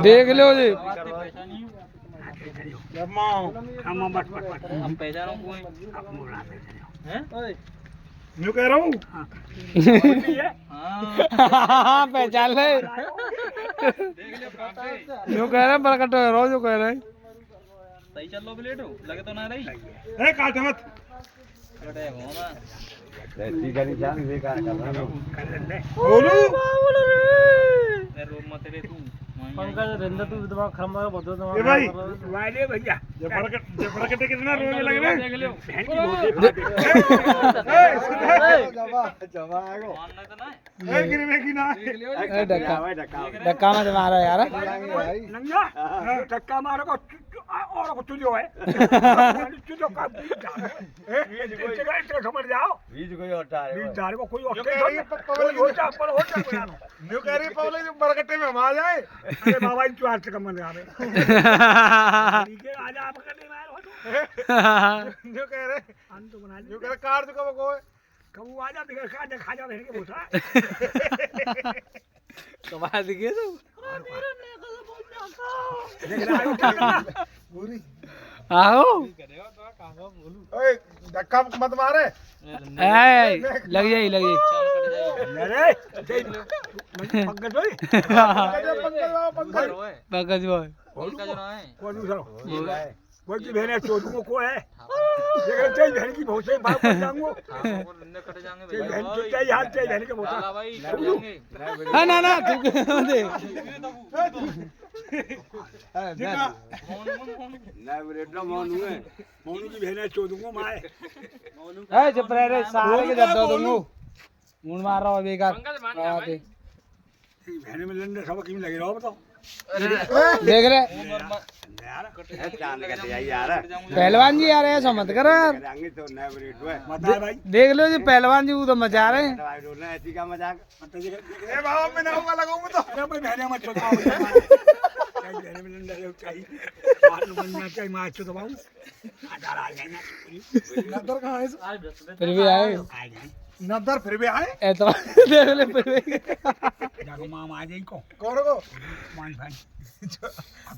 देख लो जी मैं कह रहा हूँ पहचान ले यूँ कह रहे हैं प्रकट रोज कह रहे हैं सही चल लो प्लेट लगे तो ना रही काटे मत बोलू रोक मत रे तू पंकज रेंद्र तू दिमाग खराब है बहुत दिमाग ए भाई वाले भैया ये प्रकट कितना रोने लगे ना देख लो बहन की मानना तो ना ए गिरवे की ना धक्का मत मारो यार नंगा धक्का मारो को और को तुझो है तुझो का इतना समझ जाओ बीज कोई होता है बीज डाल को कोई होता है होता पर होता है न्यू कह रही पवले जो बरकटे में हम आ जाए अरे बाबा इन चार से कम आ रहे ठीक है आज आप करने में आए हो न्यू कह रहे अंत बना न्यू कह रहे कार तो कब को कब आ जा बिगड़ खा जा बहन के बोसा कमाल दिखे तो आओ ओए धक्का मत मारे लग जाई अरे पंकज भाई पंकज भाई कौन दूसरा कोई की बहन है चोदू को है लेकिन तेरी बहन की बहुत से बात कर जाऊंगा कट जाएंगे बहन तो तेरी हाथ तेरी बहन के बहुत भाई हाँ ना ना दे मोनू की बहन है चोदू को माए चुप रह रे सारे के दर्द दूंगा मुंह मार रहा है बेकार बहन में लंडे सब की लगे रहो बताओ देख रहे पहलवान जी आ रहे हैं समझ कर देख लो जी पहलवान जी वो तो मचा रहे हैं बाबा मैं ना लगाऊंगा तो अरे मैं बहने मत छोड़ाओ बहने में लंडे चाहिए मार बनना चाहिए मार तो दबाऊं आधार आ गए ना नदर कहां है फिर भी आए नदर फिर भी आए तो देख ले फिर भी जाको माम आ जाई को कौन को मान भाई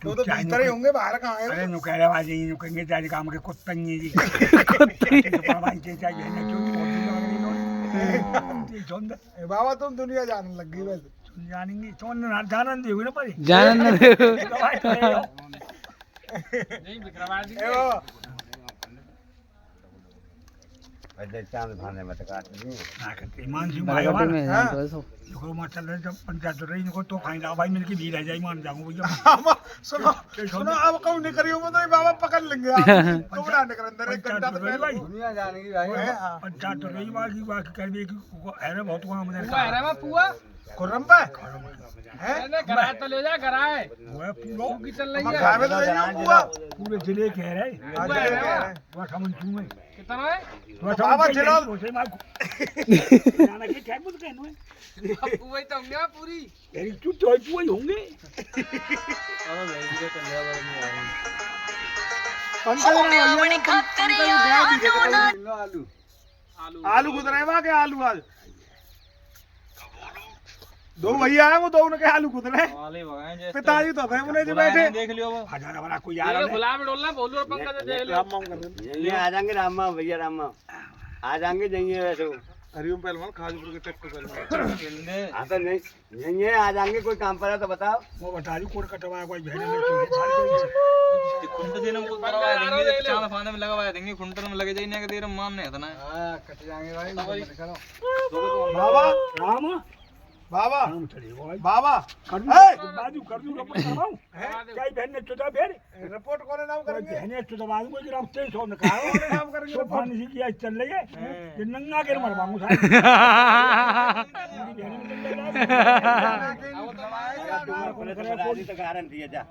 तो भीतर ही होंगे बाहर कहां है अरे नु कह रहे आ जाई नु कहेंगे जाज काम के कुत्तनी जी कुत्ती तो बाबा के चाहिए ना क्यों बहुत बाबा तुम दुनिया जानने लग गई बस जानेंगे तो ना जानन देगी ना पर जानन नहीं विक्रमादित्य चांद भाने मत काट नहीं ईमान जी बरगटे में देखो मास्टर ने जब पंचायत रही को तो फाइन भाई मिलके भी रह जाए मान जाऊं भैया सुनो अब कौन नहीं करियो तो बाबा पकड़ लेंगे आप तो बड़ा नहीं कर अंदर एक घंटा तो पहले भाई दुनिया जानेगी भाई पंचायत रही बाकी कर भी है ना बहुत काम है अरे मैं पुआ खुरम पे है कराए तो ले जा कराए वो पूरा की चल रही है खावे तो नहीं पूरा पूरे जिले कह रहे वो समझ तू में कितना है बाबा चलो जाना के क्या बोल कहनो है वही तो होंगे पूरी तेरी तू तो वही होंगे आलू गुजरे वहां के आलू आज दो भैया है वो दो उनके आलू गुजरे पिताजी तो थे उन्हें जो बैठे देख लियो वो हजार बड़ा कोई यार गुलाब डोलना बोलो और पंकज देख लो ये आ जाएंगे रामा भैया रामा आ जाएंगे जाइए वैसे हरिओम पहलवान खाजपुर के ट्रैक्टर पहलवान हाँ तो नहीं ये आ जाएंगे कोई काम पर है तो बताओ वो बता दी कोट कटवाया कोई भेड़ में खुंड देने को करवा देंगे जब चांद फाने में लगवा देंगे खुंटर में लगे जाइए के देर मानने है ना हां कट जाएंगे भाई बाबा राम बाबा बाबा बाजू कर दूं रिपोर्ट करवाऊं क्या बहन ने चुदा फिर रिपोर्ट कोने नाम करेंगे बहन ने चुदा बाजू कोई नाम 2300 ने कहा कोने नाम करेंगे तो पानी से किया चल रही है ये नंगा के मरवाऊं साहब राजी तो गारंटी है जा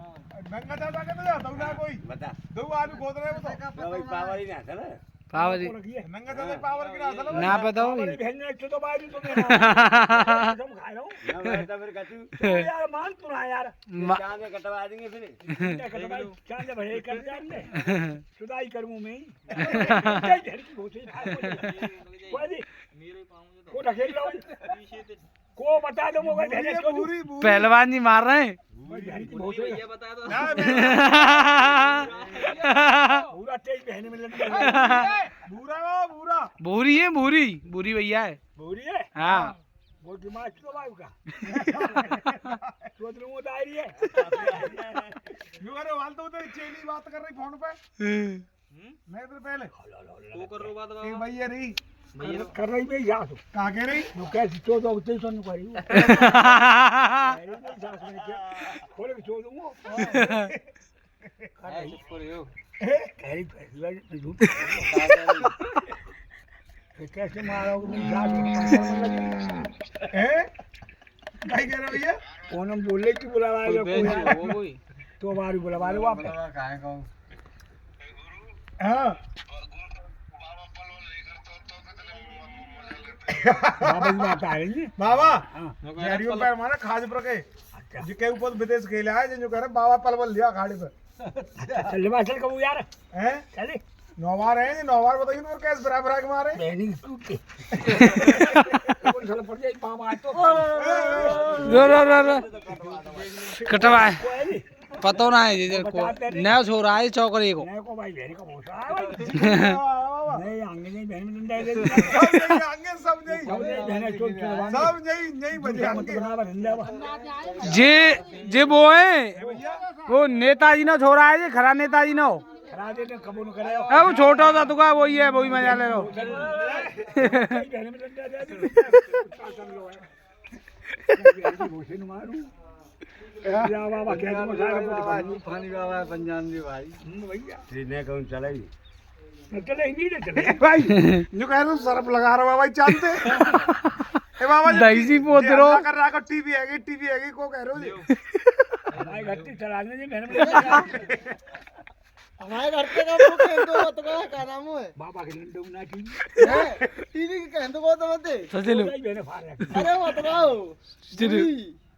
नंगा दादा के तो दो ना कोई बता दो आलू खोद रहे हो तो भाई पावर ही ना चला पावर जी नंगा दादा पावर की ना चला ना बताओ बहन ने चुदा बाजू तो मैं खा रहा हूं ना बैठा फिर कटू यार मान तू ना यार चांद में कटवा देंगे फिर चांद भरे कर जाने सुधाई करूं मैं घर की बहुत ही कोई को ढकेल लो को बता दो मोबाइल भेजे तो पूरी पहलवान जी मार रहे हैं भैया बता दो पूरा तेज बहने में लग बुरा भूरी है भूरी भैया है बोरी है हाँ वो दिमाग तो बाबू का सोच रहा हूँ डायरी है यू अरे वाल तो उधर चेली बात कर रही फोन पे मैं इधर पहले तू कर रो बात एक भैया रही कर रही मैं यहाँ कहाँ कह रही तू कैसे चो दो उतने सुन पड़ी खोले के चो दूँ कैसे मारोगे क्या कह रहे भैया कौन हम बोले कि बुलावा कोई तो बारी बुलावा लो आप हाँ बाबा जी बात आ रही है बाबा यारियों पैर मारा खाज पर के जिके ऊपर विदेश खेले आए जो कह रहे बाबा पलवल लिया खाड़ी पे चल चल कबू यार हैं चले 9 बार है 9 बार बताइए तो कैसे बराबर के मारे बैनिंग टूट के कौन साला पड़ जाए बाबा तो रो कटवाए पता ना है जी को नया छोरा है चौकरी को नया को भाई बहन का भोसा नहीं आंगे नहीं बहन में डंडा दे आंगे सब नहीं बजे जे वो है वो नेताजी ना छोरा है जी खरा नेताजी ना हो खरा दे कबू न करे वो छोटा सा तुका वही है वही मजा ले लो बहन में डंडा दे भोसे न मारू या बाबा क्या पानी बाबा पंजाब जी भाई भैया ट्रेन कौन चलेगी चले नहीं चले भाई जो कह रहा सरफ लगा रहा भाई चालते ए बाबा दहीसी पोत रो कर रहा को टीवी हैगी को कह रहे हो जी भाई घट्टी चलाने जी मैंने हमारे घर पे का वो कह दो तो क्या नाम है बाबा के लंडू ना टीवी टीवी की कह दो तो मत सोच लो मैंने फाड़ अरे मत रहो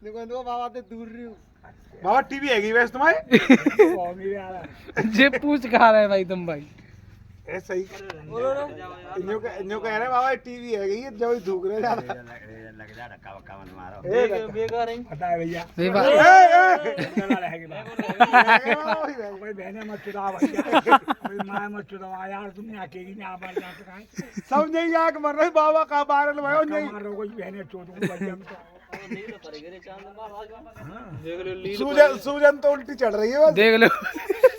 देखो तो बाबा से दूर रही हूं बाबा टीवी हैगी वैसे तुम्हारे जे पूछ खा रहे भाई तुम भाई ऐसा ही इन्हों कह रहे बाबा टीवी हैगी जब धूक रहे जा लग जा धक्का वक्का मत मारो बेकार है पता है भैया सही बात कोई बहने मत चुराओ कोई माँ मत चुराओ यार तुमने अकेली में आप सब नहीं आग मर रहे बाबा का बारह भाई नहीं मार रहे कोई बहने चोट सूजन तो उल्टी चढ़ रही है देख लो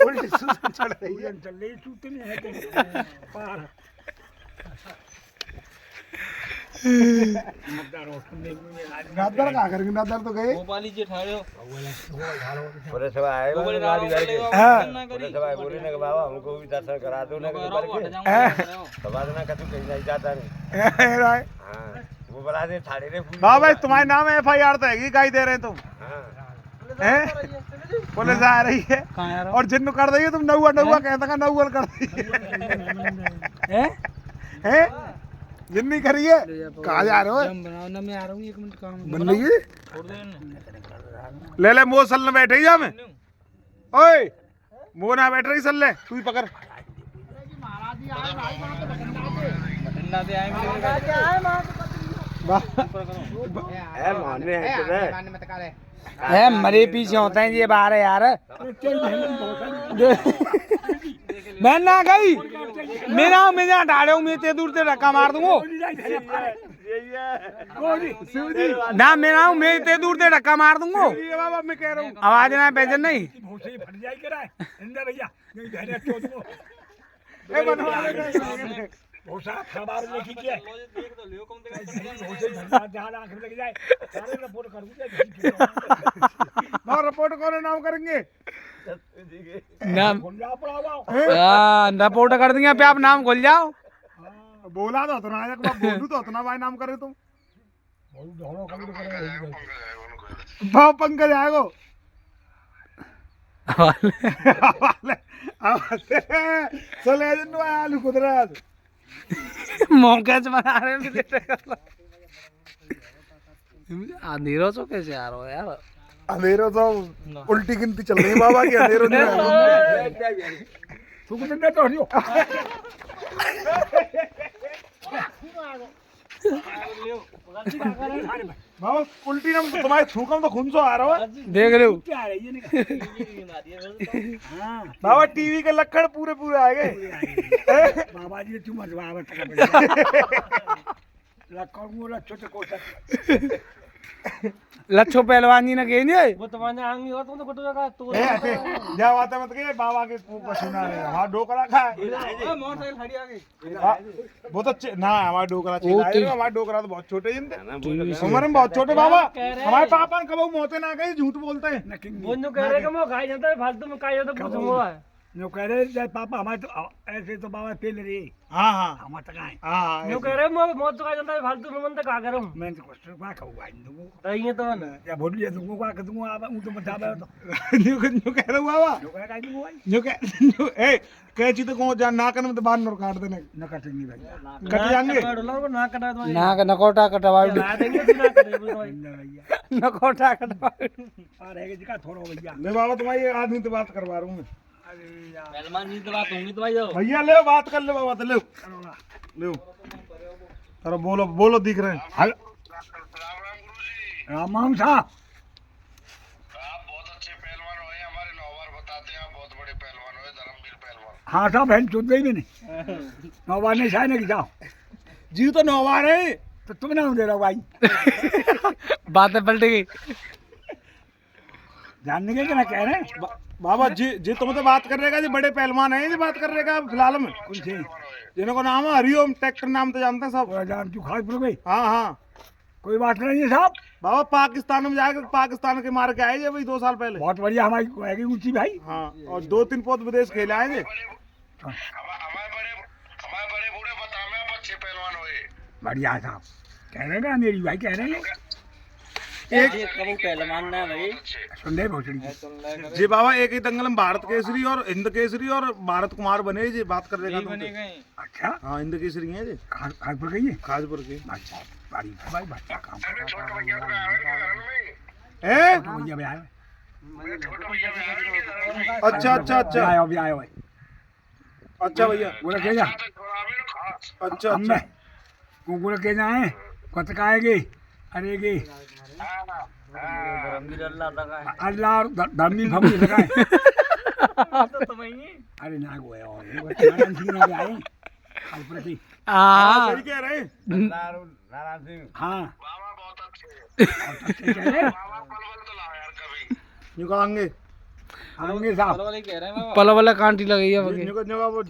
उल्टी सूजन चढ़ रही है चल रही सूते नहीं है पार नादर कहाँ करेंगे नादर तो गए भोपाली जी ठाड़े हो पुलिस आए गाड़ी करके पुलिस आए बोले ना बाबा हमको भी दर्शन करा दो ना बाबा ना कभी कहीं नहीं जाता नहीं हाँ वो बता दे ठाड़े रे बाबा तुम्हारे नाम FIR तो हैगी गाई दे रहे तुम हैं पुलिस आ रही है और जिन्न कर रही है तुम नौआ कहता नौअल कर रही है जिन्नी करी है कहाँ जा रहे हो बनाना मैं आ रहा हूँ 1 मिनट काम बन रही है ले मो सल बैठे ही जा मैं ओए मो ना बैठ रही सल ले तू ही पकड़ ठंडा से है मरे पीछे होते हैं ये बाहर है यार मैं ना गई मेरा डाले हूँ मैं ते दूर से धक्का मार दूंगा ना मेरा हूँ मैं ते दूर से धक्का मार दूंगा मैं कह रहा हूँ आवाज ना पहचान नहीं बहुत सारा खबर लिखी है देख तो लियो कम लग जाए सारे रिपोर्ट कर रिपोर्ट कौन नाम करेंगे नाम रिपोर्ट कर देंगे पे आप नाम खोल जाओ बोला तो ना बोलू तो ना भाई नाम करे तुम पंकज आएगो चले आलू कुदरत मौके से बना रहे हैं अंधेरों से कैसे आ रहा हो यार अंधेरों तो उल्टी गिनती चल रही है बाबा की अंधेरों नहीं तू कुछ नहीं तो हरियो बाबा उल्टी ना तुम्हारे थूकम तो खून सो आ रहा है। देख लो क्या रही है हाँ बाबा टीवी के लक्कड़ पूरे पूरे आ गए बाबा जी तुम लक्कड़ मोला छोटे कोटा लच्छो पहलवान जी ने कही नहीं वो तुम्हारे आंगी हो तुम तो कुछ का तो जा बात मत के बाबा के सुना है हमारा डोकरा खा मोटरसाइकिल खड़ी आ गई बहुत अच्छे ना हमारा डोकरा चाहिए हमारा डोकरा तो बहुत छोटे जिनते उम्र में बहुत छोटे बाबा हमारे पापा ने कभी मोते ना कहीं झूठ बोलते हैं वो जो कह रहे कि मैं खाई जाता है फालतू में खाई जाता कुछ हुआ है जो कह रहे पापा हमारे तो ऐसे तो बाबा पेल रही हाँ हाँ हमारे तक आए हाँ जो कह रहे मैं मौत तो खाई जाता है फालतू में मन तक आ कर हूं मैं तो कुछ क्या कहूँगा नहीं है तो ना या बोल लिया तुमको क्या कर दूंगा अब तो बता रहा तो जो कह रहा हूँ बाबा जो कह ए कैची तो को जान ना करने में तो बाहर न काट देने न काटेंगे भैया कट जाएंगे ना कटा तो ना नकोटा कटवा ना देंगे तो ना करेंगे भैया नकोटा कटवा अरे जी का थोड़ा भैया मैं बाबा तुम्हारी आदमी तो बात करवा रहा हूँ मैं पहलवान जी तो बात होंगी तो भाई जाओ भैया ले बात कर ले बाबा तो ले ले अरे बोलो बोलो दिख रहे हैं राम राम साहब आप बहुत अच्छे पहलवान हो हमारे नौवार बताते हैं आप बहुत बड़े पहलवान हो धर्मवीर पहलवान हाँ साहब बहन चुन गई मैंने नौवार नहीं शायद नहीं जाओ जी तो नौवार है तो तुम ना दे रहा भाई बातें पलट गई जानने के ना कह रहे हैं बाबा जी जी तुम तो बात कर रहेगा जी बड़े पहलवान है जी बात कर रहेगा फिलहाल में कौन से जिन्हों नाम है हरिओम ट्रैक्टर नाम तो जानते हैं सब जान तू खास गई हाँ हाँ कोई बात नहीं है साहब बाबा पाकिस्तान में जाकर पाकिस्तान के मार के आए जी भाई 2 साल पहले बहुत बढ़िया हमारी ऊंची भाई हाँ और 2-3 पोत विदेश खेले आए थे हमारे बड़े बूढ़े बता में आप अच्छे पहलवान हुए बढ़िया साहब कह रहे ना मेरी भाई कह रहे हैं एक कबू पहलवान ना भाई सुन ले भोसड़ी जी बाबा एक ही दंगल में भारत केसरी और हिंद केसरी और भारत कुमार बने जी बात कर देगा बने गए अच्छा हाँ हिंद केसरी है जी खासपुर गई है खासपुर की अच्छा बड़ी भाई बच्चा काम छोटे भैया को आवे के घर में है भैया भी आए छोटे भैया भी आवे के घर में अच्छा अच्छा अच्छा आयो भी आयो अच्छा भैया बोला के जा अच्छा अच्छा वो बोला के जाए कत का आएगी अरे गे अल्लाह धर्मी फमी लगाए अरे ना वो है और नारायण सिंह ना आए ऊपर की हाँ सही कह रहे नारायण सिंह हाँ बाबा बहुत अच्छे कह रहे बाबा पलवल तो लाओ यार कभी नुका आएंगे आएंगे साहब वाले कह रहे हैं पल वाला कांटी लगी है नुका नुका वो